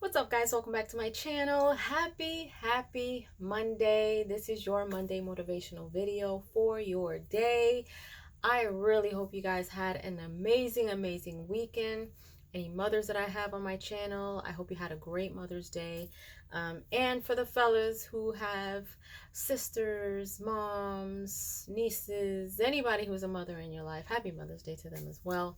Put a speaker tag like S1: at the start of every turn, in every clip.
S1: What's up, guys? Welcome back to my channel. Happy Monday. This is your Monday motivational video for your day. I really hope you guys had an amazing weekend. Any mothers that I have on my channel, I hope you had a great Mother's Day. And for the fellas who have sisters, moms, nieces, anybody who's a mother in your life, happy Mother's Day to them as well.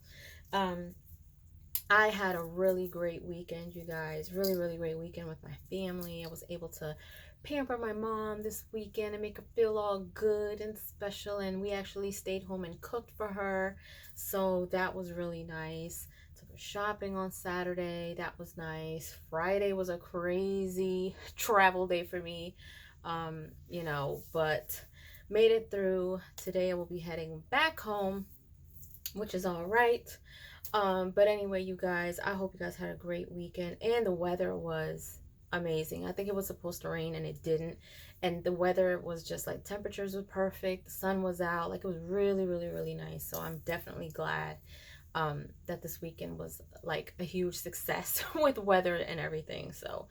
S1: I had a really great weekend, you guys. Really great weekend with my family. I was able to pamper my mom this weekend and make her feel all good and special. And we actually stayed home and cooked for her. So that was really nice. Took her shopping on Saturday. That was nice. Friday was a crazy travel day for me. But made it through. Today I will be heading back home, which is all right. But anyway, you guys, I hope you guys had a great weekend, and the weather was amazing. I think it was supposed to rain and it didn't, and the weather was just like temperatures were perfect, the sun was out, like it was really nice. So I'm definitely glad that this weekend was like a huge success with weather and everything. So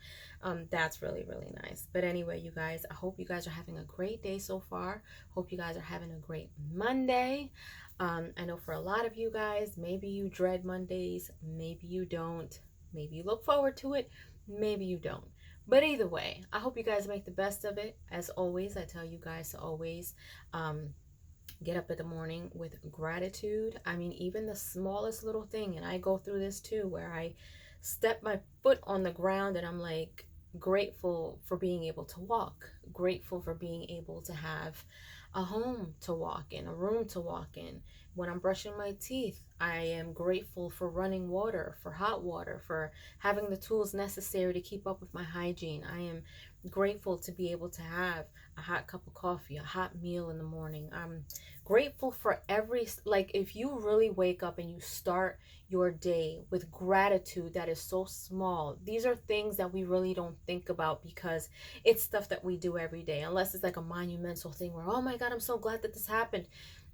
S1: that's really nice. But anyway, you guys, I hope you guys are having a great day so far. Hope you guys are having a great Monday. I know for a lot of you guys, maybe you dread Mondays, maybe you don't, maybe you look forward to it, maybe you don't. But either way, I hope you guys make the best of it. As always, I tell you guys to always get up in the morning with gratitude. I mean, even the smallest little thing, and I go through this too, where I step my foot on the ground and I'm like grateful for being able to walk, grateful for being able to have a home to walk in, a room to walk in. When I'm brushing my teeth, I am grateful for running water, for hot water, for having the tools necessary to keep up with my hygiene. I am grateful to be able to have a hot cup of coffee, a hot meal in the morning. I'm grateful for like if you really wake up and you start your day with gratitude that is so small. These are things that we really don't think about because it's stuff that we do every day, unless it's like a monumental thing where, oh my God, I'm so glad that this happened.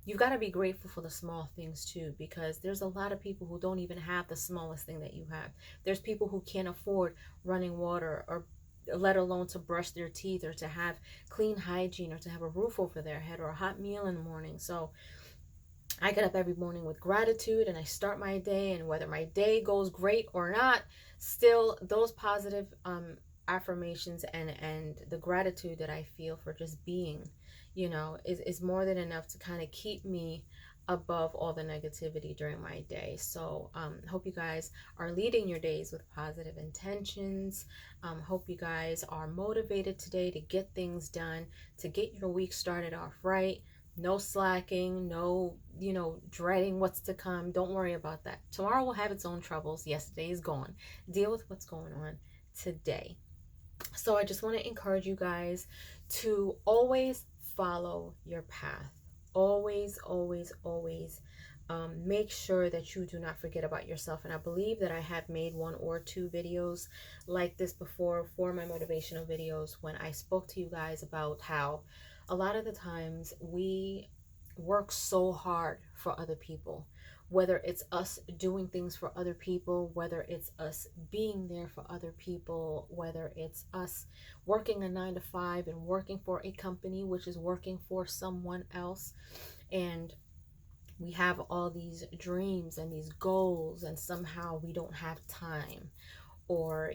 S1: You've got to be grateful for the small things too, because there's a lot of people who don't even have the smallest thing that you have. There's people who can't afford running water, or let alone to brush their teeth, or to have clean hygiene, or to have a roof over their head, or a hot meal in the morning. So I get up every morning with gratitude and I start my day, and whether my day goes great or not, still those positive affirmations and the gratitude that I feel for just being, is more than enough to kind of keep me above all the negativity during my day. So hope you guys are leading your days with positive intentions. Hope you guys are motivated today to get things done, to get your week started off right. No slacking, no, dreading what's to come. Don't worry about that. Tomorrow will have its own troubles. Yesterday is gone. Deal with what's going on today. So I just want to encourage you guys to always follow your path. Always make sure that you do not forget about yourself. And I believe that I have made 1 or 2 videos like this before for my motivational videos, when I spoke to you guys about how a lot of the times we work so hard for other people, whether it's us doing things for other people, whether it's us being there for other people, whether it's us working a 9 to 5 and working for a company which is working for someone else. And we have all these dreams and these goals, and somehow we don't have time, or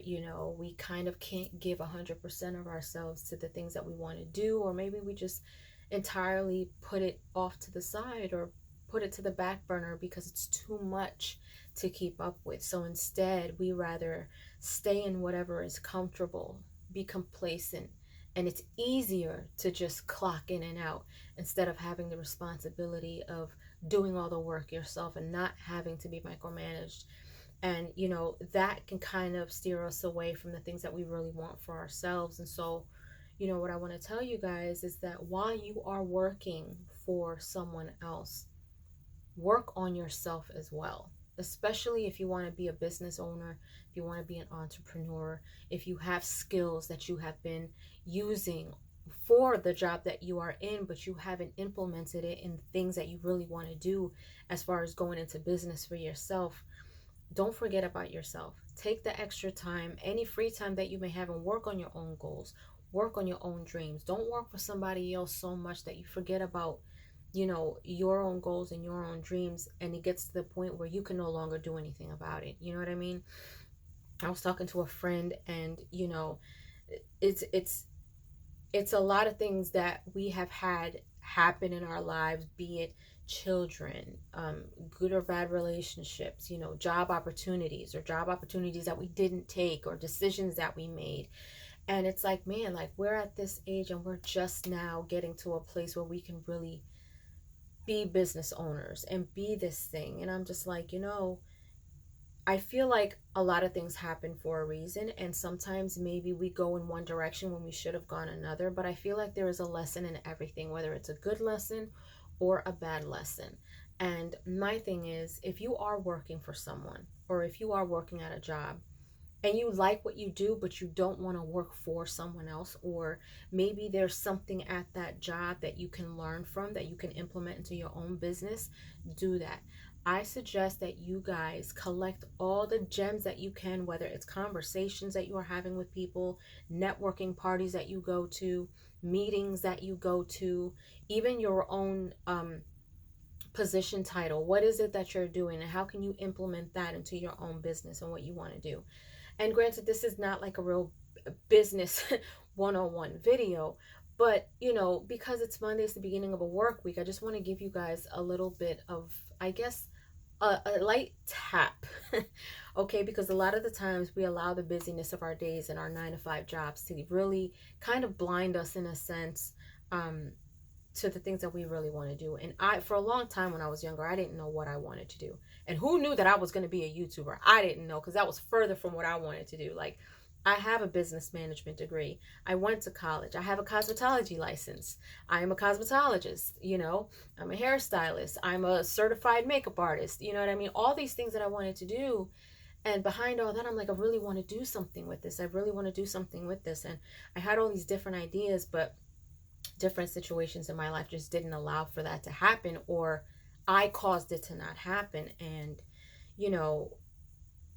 S1: we kind of can't give 100% of ourselves to the things that we want to do, or maybe we just entirely put it off to the side or put it to the back burner because it's too much to keep up with. So instead, we rather stay in whatever is comfortable, be complacent, and it's easier to just clock in and out instead of having the responsibility of doing all the work yourself and not having to be micromanaged. And that can kind of steer us away from the things that we really want for ourselves. And so what I want to tell you guys is that while you are working for someone else, work on yourself as well, especially if you want to be a business owner, if you want to be an entrepreneur, if you have skills that you have been using for the job that you are in, but you haven't implemented it in things that you really want to do as far as going into business for yourself. don't forget about yourself. Take the extra time, any free time that you may have, and work on your own goals. Work on your own dreams. Don't work for somebody else so much that you forget about, your own goals and your own dreams, and it gets to the point where you can no longer do anything about it. You know what I mean? I was talking to a friend, and it's a lot of things that we have had happen in our lives, be it children, good or bad relationships, job opportunities, or job opportunities that we didn't take, or decisions that we made. And it's like, man, like, we're at this age and we're just now getting to a place where we can really be business owners and be this thing. And I'm just like, I feel like a lot of things happen for a reason, and sometimes maybe we go in one direction when we should have gone another, but I feel like there is a lesson in everything, whether it's a good lesson or a bad lesson. And my thing is, if you are working for someone, or if you are working at a job, and you like what you do, but you don't want to work for someone else, or maybe there's something at that job that you can learn from, that you can implement into your own business, do that. I suggest that you guys collect all the gems that you can, whether it's conversations that you are having with people, networking parties that you go to, meetings that you go to, even your own position title. What is it that you're doing, and how can you implement that into your own business and what you want to do? And granted, this is not like a real business 101 video, but because it's Monday, it's the beginning of a work week, I just want to give you guys a little bit of, I guess, a light tap. Okay, because a lot of the times we allow the busyness of our days and our 9 to 5 jobs to really kind of blind us, in a sense, to the things that we really want to do. And for a long time when I was younger, I didn't know what I wanted to do. And who knew that I was going to be a YouTuber? I didn't know, because that was further from what I wanted to do. Like, I have a business management degree. I went to college. I have a cosmetology license. I am a cosmetologist, I'm a hairstylist. I'm a certified makeup artist. You know what I mean? All these things that I wanted to do. And behind all that, I'm like, I really want to do something with this. I really want to do something with this. And I had all these different ideas, but different situations in my life just didn't allow for that to happen, or I caused it to not happen. And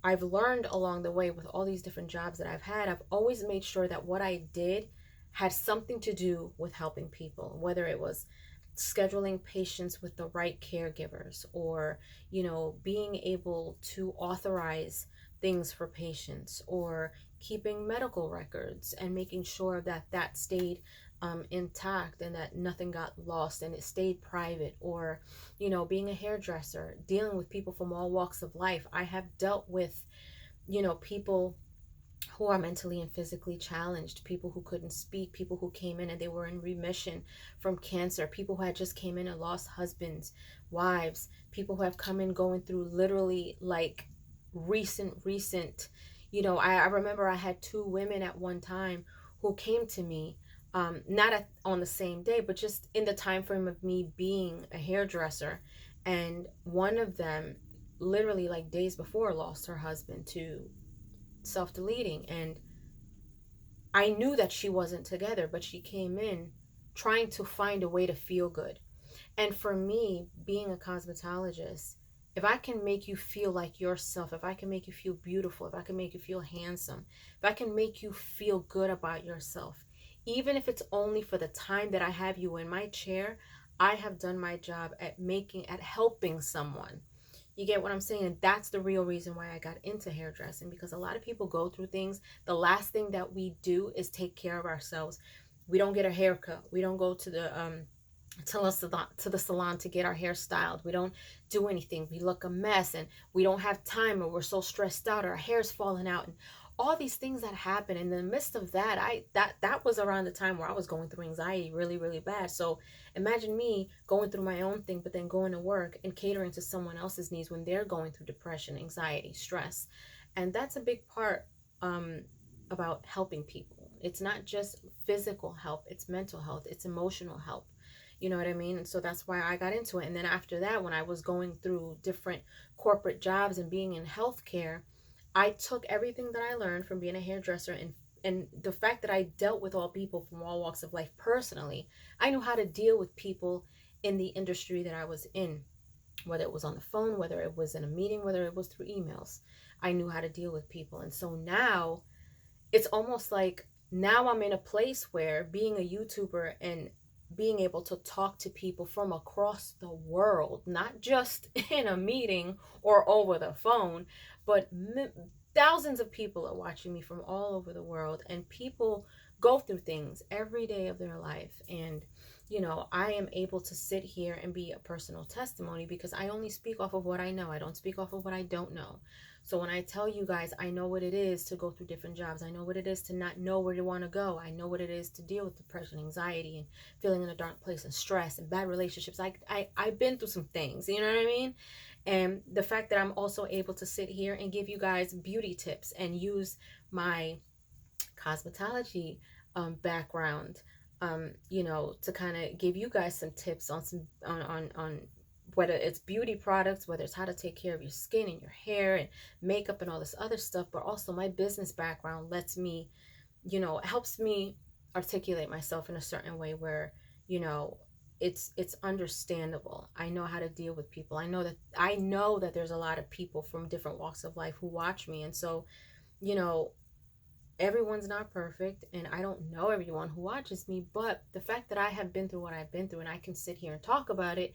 S1: I've learned along the way with all these different jobs that I've had, I've always made sure that what I did had something to do with helping people, whether it was scheduling patients with the right caregivers, or being able to authorize things for patients, or keeping medical records and making sure that that stayed intact, and that nothing got lost and it stayed private, or being a hairdresser, dealing with people from all walks of life. I have dealt with people who are mentally and physically challenged, people who couldn't speak, people who came in and they were in remission from cancer, people who had just came in and lost husbands, wives, people who have come in going through literally like recent I remember I had 2 women at one time who came to me, not on the same day, but just in the time frame of me being a hairdresser. And one of them literally like days before lost her husband to self-deleting. And I knew that she wasn't together, but she came in trying to find a way to feel good. And for me, being a cosmetologist, if I can make you feel like yourself, if I can make you feel beautiful, if I can make you feel handsome, if I can make you feel good about yourself, even if it's only for the time that I have you in my chair, I have done my job at helping someone. You get what I'm saying? And that's the real reason why I got into hairdressing, because a lot of people go through things. The last thing that we do is take care of ourselves. We don't get a haircut. We don't go to the salon to get our hair styled. We don't do anything. We look a mess, and we don't have time, or we're so stressed out, our hair's falling out, and all these things that happen. In the midst of that, that was around the time where I was going through anxiety really, really bad. So imagine me going through my own thing, but then going to work and catering to someone else's needs when they're going through depression, anxiety, stress. And that's a big part about helping people. It's not just physical health, it's mental health, it's emotional health. You know what I mean? And so that's why I got into it. And then after that, when I was going through different corporate jobs and being in healthcare, I took everything that I learned from being a hairdresser, and the fact that I dealt with all people from all walks of life personally, I knew how to deal with people in the industry that I was in. whether it was on the phone, whether it was in a meeting, whether it was through emails. I knew how to deal with people. And so now it's almost like now I'm in a place where being a YouTuber and being able to talk to people from across the world, not just in a meeting or over the phone, but thousands of people are watching me from all over the world, and people go through things every day of their life. And you know, I am able to sit here and be a personal testimony because I only speak off of what I know. I don't speak off of what I don't know. So when I tell you guys, I know what it is to go through different jobs. I know what it is to not know where you want to go. I know what it is to deal with depression, anxiety, and feeling in a dark place, and stress and bad relationships. I've been through some things, you know what I mean? And the fact that I'm also able to sit here and give you guys beauty tips and use my cosmetology background, you know, to kind of give you guys some tips on some on whether it's beauty products, whether it's how to take care of your skin and your hair and makeup and all this other stuff. But also my business background lets me, you know, helps me articulate myself in a certain way where, you know, it's understandable. I know how to deal with people. I know that there's a lot of people from different walks of life who watch me. And so, you know, everyone's not perfect, and I don't know everyone who watches me, but the fact that I have been through what I've been through and I can sit here and talk about it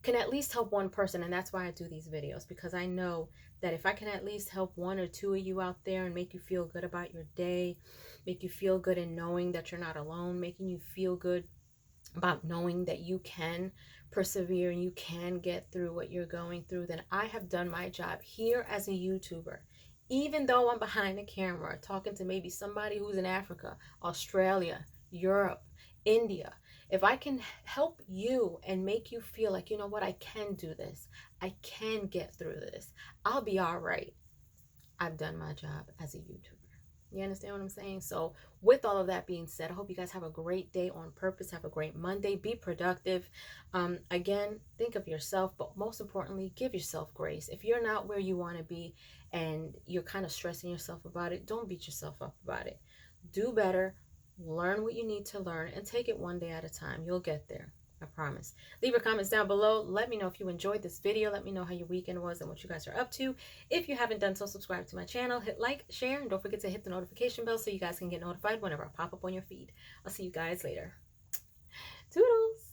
S1: can at least help one person. And that's why I do these videos, because I know that if I can at least help one or two of you out there and make you feel good about your day, make you feel good in knowing that you're not alone, making you feel good about knowing that you can persevere and you can get through what you're going through, then I have done my job here as a YouTuber. Even though I'm behind the camera talking to maybe somebody who's in Africa, Australia, Europe, India, if I can help you and make you feel like, you know what, I can do this, I can get through this, I'll be all right, I've done my job as a YouTuber. You understand what I'm saying? So with all of that being said, I hope you guys have a great day on purpose. Have a great Monday. Be productive. Again, think of yourself, but most importantly, give yourself grace. If you're not where you want to be and you're kind of stressing yourself about it, don't beat yourself up about it. Do better. Learn what you need to learn and take it one day at a time. You'll get there. I promise. Leave your comments down below. Let me know if you enjoyed this video. Let me know how your weekend was and what you guys are up to. If you haven't done so, subscribe to my channel, hit like, share, and don't forget to hit the notification bell so you guys can get notified whenever I pop up on your feed. I'll see you guys later. Toodles!